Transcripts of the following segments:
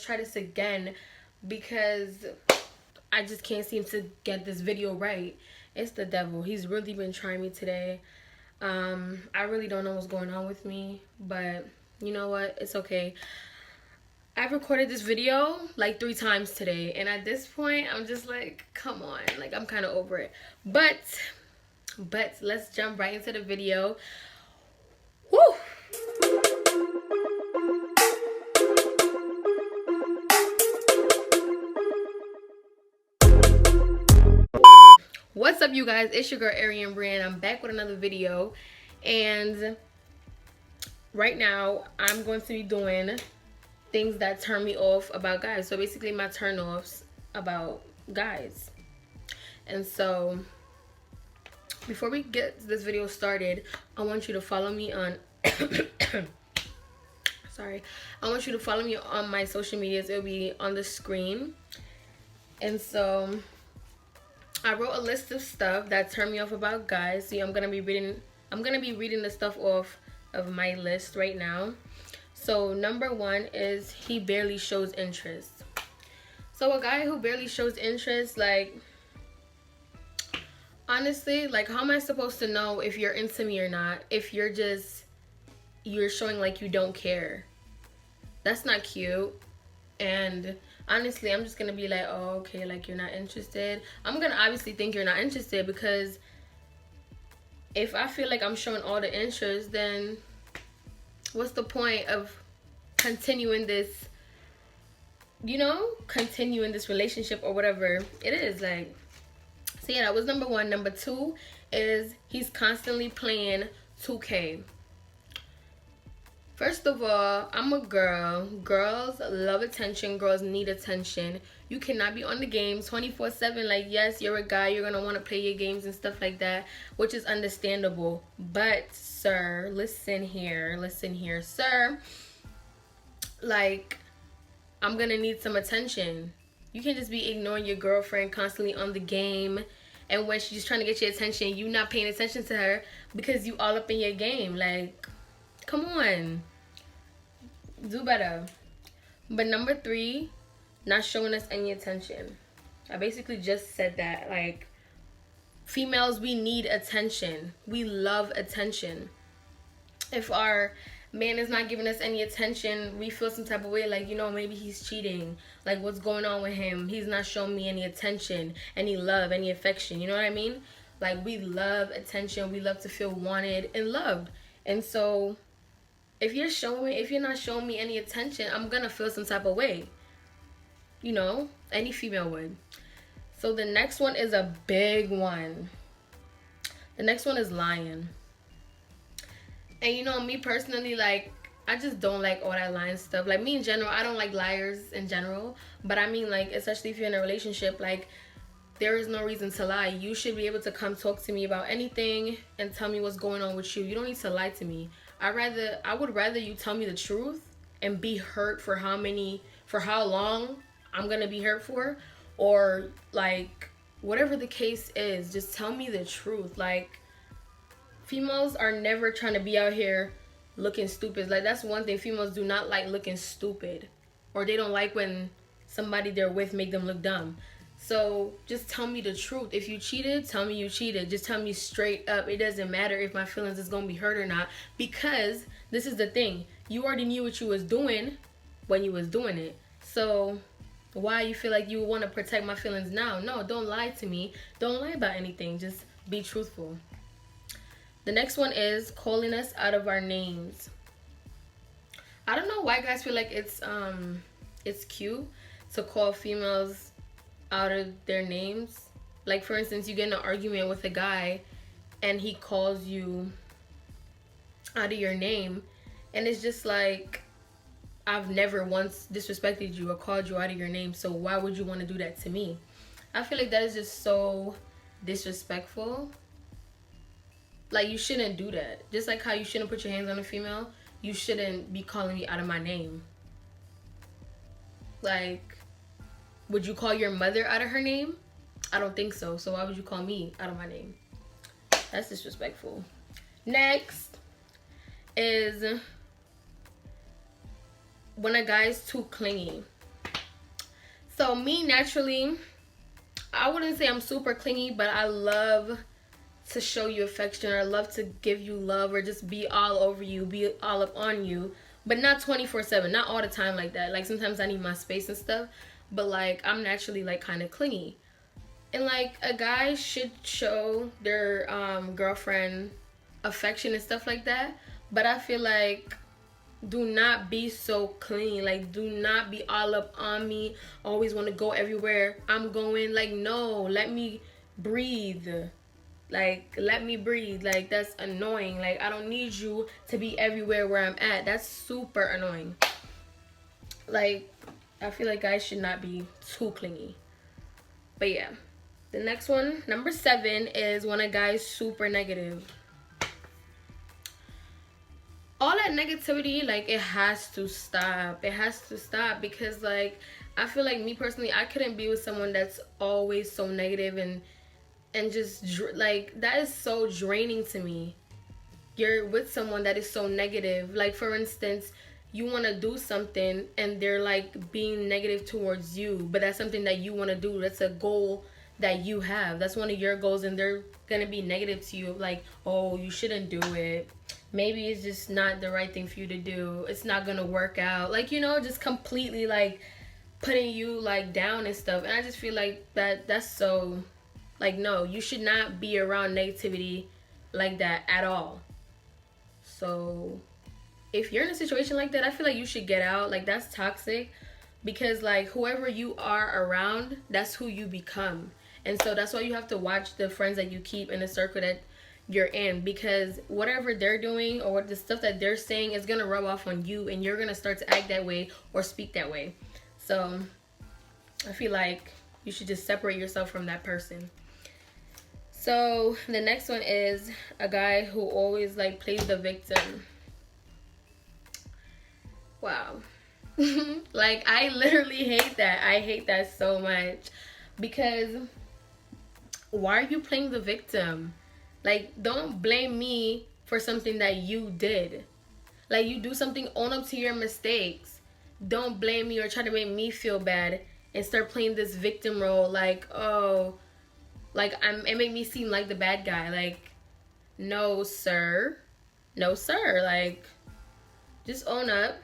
try this again because I just can't seem to get this video right. It's the devil. He's really been trying me today. I really don't know what's going on with me, but you know what? It's okay. I've recorded this video like 3 times today, and at this point, I'm just like, come on. Like, I'm kind of over it. But let's jump right into the video. Woo! What's up, you guys? It's your girl Arian Brand. I'm back with another video, and right now I'm going to be doing things that turn me off about guys. So basically my turn offs about guys. And so before we get this video started, I want you to follow me on sorry, I want you to follow me on my social medias. It'll be on the screen. And so I wrote a list of stuff that turned me off about guys. See, I'm gonna be reading the stuff off of my list right now. So number 1 is he barely shows interest. So a guy who barely shows interest, like, honestly, like, how am I supposed to know if you're into me or not if you're showing like you don't care? That's not cute. And honestly, I'm just gonna be like, oh, okay, like, you're not interested. I'm gonna obviously think you're not interested, because if I feel like I'm showing all the interest, then what's the point of continuing this, continuing this relationship or whatever it is? Like, so yeah, that was number 1. Number 2 is he's constantly playing 2K. First of all, I'm a girl. Girls love attention. Girls need attention. You cannot be on the game 24/7. Like, yes, you're a guy. You're going to want to play your games and stuff like that, which is understandable. But, sir, listen here, sir. Like, I'm going to need some attention. You can't just be ignoring your girlfriend constantly on the game. And when she's trying to get your attention, you not paying attention to her because you all up in your game. Like, come on, do better. But number 3, not showing us any attention. I basically just said that. Like, females, we need attention. We love attention. If our man is not giving us any attention, we feel some type of way, like, maybe he's cheating. Like, what's going on with him? He's not showing me any attention, any love, any affection. You know what I mean? Like, we love attention. We love to feel wanted and loved. And so if you're not showing me any attention, I'm gonna feel some type of way. Any female would. So the next one is a big one. The next one is lying. And me personally, like, I just don't like all that lying stuff. Like, me in general, I don't like liars in general. But I mean, like, especially if you're in a relationship, like, there is no reason to lie. You should be able to come talk to me about anything and tell me what's going on with you. You don't need to lie to me. I would rather you tell me the truth and be hurt for how long I'm gonna be hurt for, or like whatever the case is. Just tell me the truth. Like, females are never trying to be out here looking stupid. Like, that's one thing. Females do not like looking stupid, or they don't like when somebody they're with make them look dumb. So just tell me the truth. If you cheated, tell me you cheated. Just tell me straight up. It doesn't matter if my feelings is gonna be hurt or not, because this is the thing. You already knew what you was doing when you was doing it. So why you feel like you want to protect my feelings now? No, don't lie to me. Don't lie about anything. Just be truthful. The next one is calling us out of our names. I don't know why guys feel like it's cute to call females out of their names. Like, for instance, you get in an argument with a guy and he calls you out of your name, and it's just like, I've never once disrespected you or called you out of your name, so why would you want to do that to me? I feel like that is just so disrespectful. Like, you shouldn't do that. Just like how you shouldn't put your hands on a female, you shouldn't be calling me out of my name. Like, would you call your mother out of her name? I don't think so. So why would you call me out of my name? That's disrespectful. Next is when a guy is too clingy. So me naturally, I wouldn't say I'm super clingy, but I love to show you affection, or I love to give you love, or just be all over you, be all up on you, but not 24/7, not all the time like that. Like sometimes I need my space and stuff, but like I'm naturally like kind of clingy. And like a guy should show their girlfriend affection and stuff like that, but I feel like do not be so clingy. Like do not be all up on me, always want to go everywhere I'm going. Like no, let me breathe. Like let me breathe. Like that's annoying. Like I don't need you to be everywhere where I'm at. That's super annoying. Like I feel like guys should not be too clingy. But yeah, the next one, number 7, is when a guy's super negative. All that negativity, like it has to stop. It has to stop, because like I feel like me personally, I couldn't be with someone that's always so negative and just like that is so draining to me. You're with someone that is so negative. Like for instance, you want to do something and they're like being negative towards you, but that's something that you want to do. That's a goal that you have. That's one of your goals, and they're going to be negative to you, like, "Oh, you shouldn't do it. Maybe it's just not the right thing for you to do. It's not going to work out." Like, you know, just completely like putting you like down and stuff. And I just feel like that's so like, no, you should not be around negativity like that at all. So if you're in a situation like that, I feel like you should get out. Like that's toxic, because like whoever you are around, that's who you become. And so that's why you have to watch the friends that you keep in the circle that you're in, because whatever they're doing or what the stuff that they're saying is going to rub off on you, and you're going to start to act that way or speak that way. So I feel like you should just separate yourself from that person. So the next one is a guy who always like plays the victim. Wow. Like I literally hate that. I hate that so much, because why are you playing the victim? Like don't blame me for something that you did. Like you do something, own up to your mistakes. Don't blame me or try to make me feel bad and start playing this victim role. Like, oh, like it made me seem like the bad guy. Like, no sir, no sir. Like just own up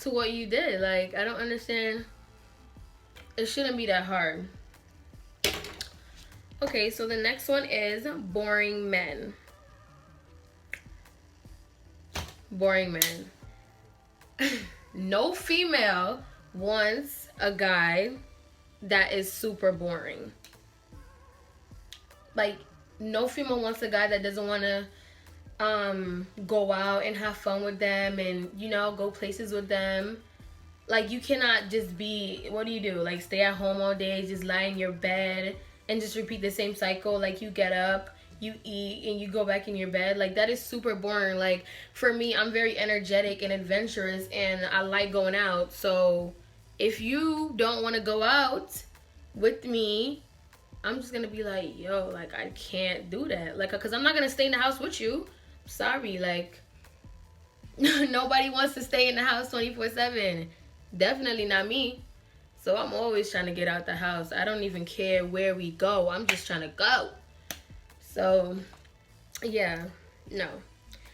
to what you did. Like I don't understand. It shouldn't be that hard. Okay, so the next one is boring men. Boring men. No female wants a guy that is super boring. Like no female wants a guy that doesn't want to go out and have fun with them, and you know, go places with them. Like you cannot just be, what do? Like stay at home all day, just lie in your bed and just repeat the same cycle. Like you get up, you eat, and you go back in your bed. Like that is super boring. Like for me, I'm very energetic and adventurous, and I like going out. So if you don't want to go out with me, I'm just gonna be like, yo, like I can't do that. Like, cause I'm not gonna stay in the house with you. Sorry, like nobody wants to stay in the house 24/7. Definitely not me. So I'm always trying to get out the house. I don't even care where we go. I'm just trying to go. So yeah, no.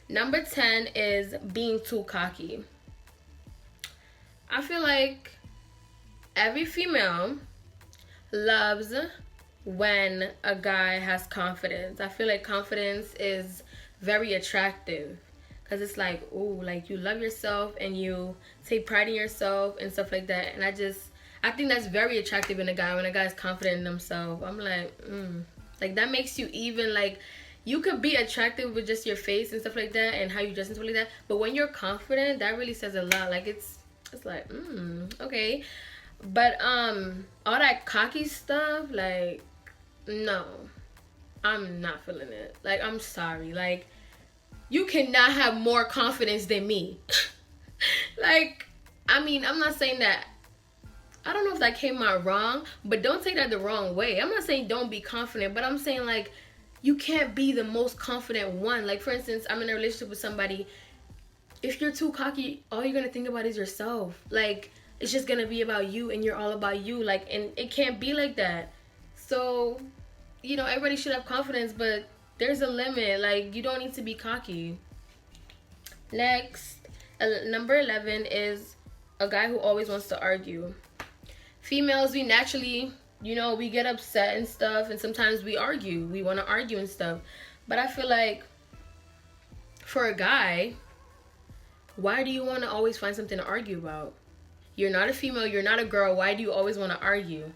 Number 10 is being too cocky. I feel like every female loves when a guy has confidence. I feel like confidence is very attractive, because it's like, ooh, like you love yourself and you take pride in yourself and stuff like that. And I think that's very attractive in a guy, when a guy's confident in himself. I'm like, like that makes you even, like, you could be attractive with just your face and stuff like that and how you dress and stuff like that, but when you're confident, that really says a lot. Like it's like, okay. But all that cocky stuff, like, no, I'm not feeling it. Like, I'm sorry. Like, you cannot have more confidence than me. Like, I mean, I'm not saying that, I don't know if that came out wrong, but don't take that the wrong way. I'm not saying don't be confident, but I'm saying, like, you can't be the most confident one. Like, for instance, I'm in a relationship with somebody. If you're too cocky, all you're going to think about is yourself. Like, it's just gonna be about you and you're all about you. Like, and it can't be like that. So, you know, everybody should have confidence, but there's a limit. Like, you don't need to be cocky. Next, number 11 is a guy who always wants to argue. Females, we naturally, you know, we get upset and stuff, and sometimes we argue. We want to argue and stuff. But I feel like for a guy, why do you want to always find something to argue about? You're not a female, you're not a girl. Why do you always want to argue?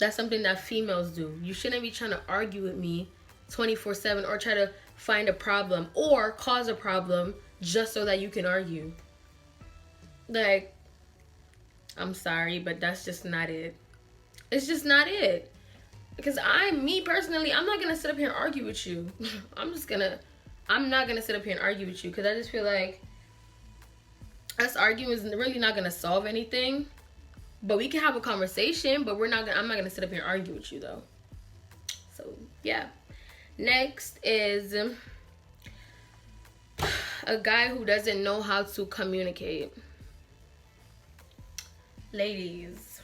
That's something that females do. You shouldn't be trying to argue with me 24/7 or try to find a problem or cause a problem just so that you can argue. Like, I'm sorry, but that's just not it. It's just not it. Because me personally, I'm not going to sit up here and argue with you. I'm not going to sit up here and argue with you because I just feel like us arguing is really not going to solve anything. But we can have a conversation, but I'm not going to sit up here and argue with you though. So, yeah. Next is a guy who doesn't know how to communicate. Ladies.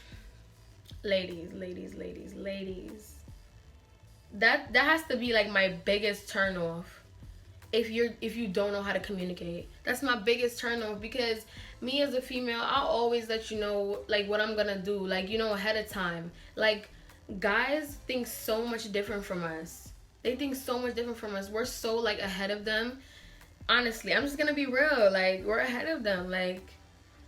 That has to be like my biggest turn off. If you don't know how to communicate, that's my biggest turn off, because me as a female, I'll always let you know like what I'm gonna do, like, you know, ahead of time. Like, guys think so much different from us. They think so much different from us. We're so like ahead of them. Honestly, I'm just gonna be real. Like, we're ahead of them. Like,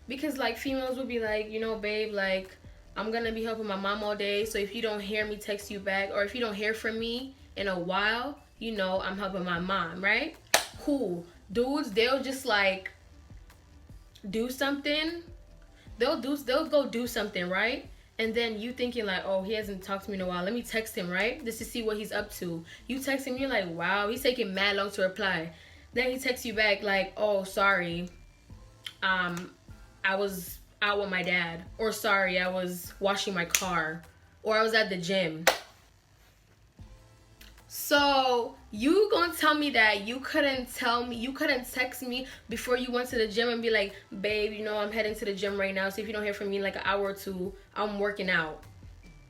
because like females would be like, you know, babe, like, I'm gonna be helping my mom all day, so if you don't hear me text you back, or if you don't hear from me in a while, you know, I'm helping my mom, right? Cool. Dudes, they'll just like do something. They'll go do something, right? And then you thinking like, oh, he hasn't talked to me in a while. Let me text him, right? Just to see what he's up to. You text him, you're like, wow, he's taking mad long to reply. Then he texts you back like, oh, sorry. I was out with my dad. Or sorry, I was washing my car. Or I was at the gym. So you gonna tell me that you couldn't text me before you went to the gym and be like, babe, you know, I'm heading to the gym right now, so if you don't hear from me in like an hour or two, I'm working out.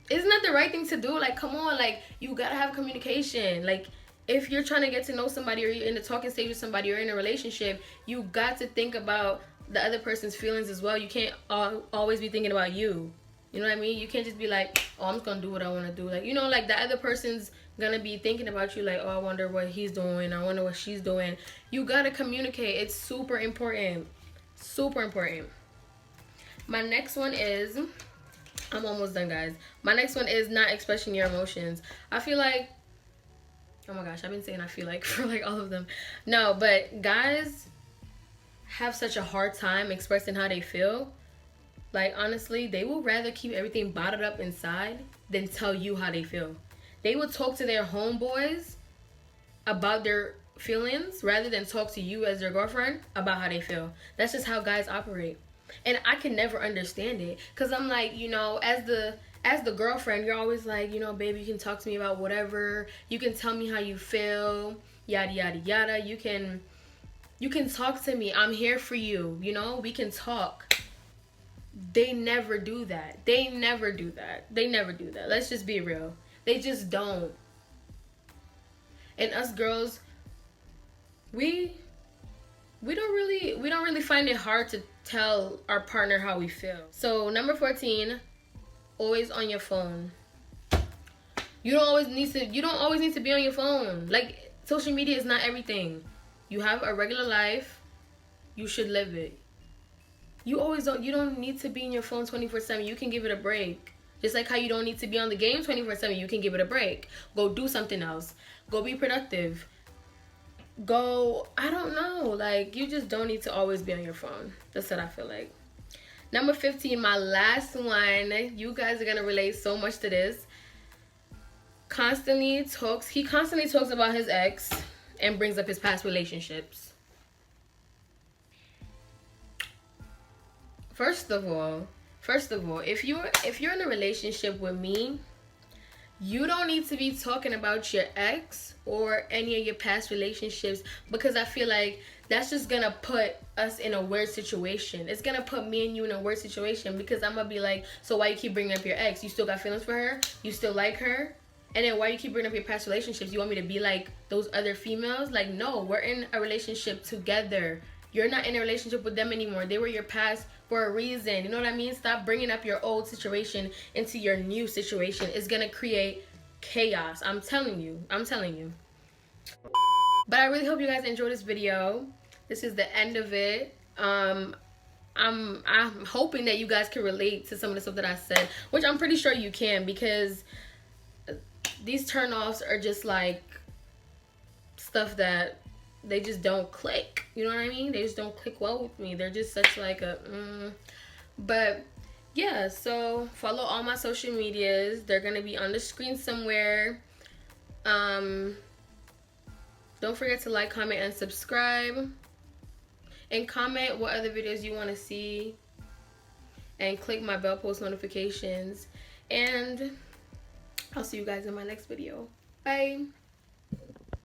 Isn't that the right thing to do? Like, come on, like, you gotta have communication. Like, if you're trying to get to know somebody, or you're in the talking stage with somebody, or in a relationship, you got to think about the other person's feelings as well. You can't always be thinking about you. You know what I mean? You can't just be like, oh, I'm just gonna do what I want to do. Like, you know, like, the other person's gonna be thinking about you like, oh, I wonder what he's doing, I wonder what she's doing. You gotta communicate. It's super important. Super important. My next one is, I'm almost done, guys. My next one is not expressing your emotions. I feel like, oh my gosh, I've been saying I feel like for like all of them. No, but guys have such a hard time expressing how they feel. Like, honestly, they will rather keep everything bottled up inside than tell you how they feel. They will talk to their homeboys about their feelings rather than talk to you as their girlfriend about how they feel. That's just how guys operate. And I can never understand it. Because I'm like, you know, as the girlfriend, you're always like, you know, baby, you can talk to me about whatever. You can tell me how you feel. Yada, yada, yada. You can talk to me. I'm here for you. You know, we can talk. They never do that. Let's just be real. They just don't. And us girls, we don't really find it hard to tell our partner how we feel. So number 14, always on your phone. You don't always need to be on your phone. Like, social media is not everything. You have a regular life. You should live it. You don't need to be in your phone 24/7. You can give it a break. Just like how you don't need to be on the game 24/7, you can give it a break. Go do something else. Go be productive. Go, I don't know. Like, you just don't need to always be on your phone. That's what I feel like. Number 15, my last one. You guys are going to relate so much to this. He constantly talks about his ex and brings up his past relationships. First of all, if you're in a relationship with me, you don't need to be talking about your ex or any of your past relationships, because I feel like that's just gonna put us in a weird situation. It's gonna put me and you in a weird situation, because I'm gonna be like, so why you keep bringing up your ex? You still got feelings for her? You still like her? And then why you keep bringing up your past relationships? You want me to be like those other females? Like, no, we're in a relationship together. You're not in a relationship with them anymore. They were your past for a reason. You know what I mean? Stop bringing up your old situation into your new situation. It's gonna create chaos. I'm telling you. I'm telling you. But I really hope you guys enjoyed this video. This is the end of it. I'm hoping that you guys can relate to some of the stuff that I said, which I'm pretty sure you can, because these turnoffs are just like stuff that they just don't click. You know what I mean? They just don't click well with me. They're just such like a but yeah, so follow all my social medias. They're gonna be on the screen somewhere. Don't forget to like, comment, and subscribe, and comment what other videos you want to see, and click my bell post notifications, and I'll see you guys in my next video. Bye.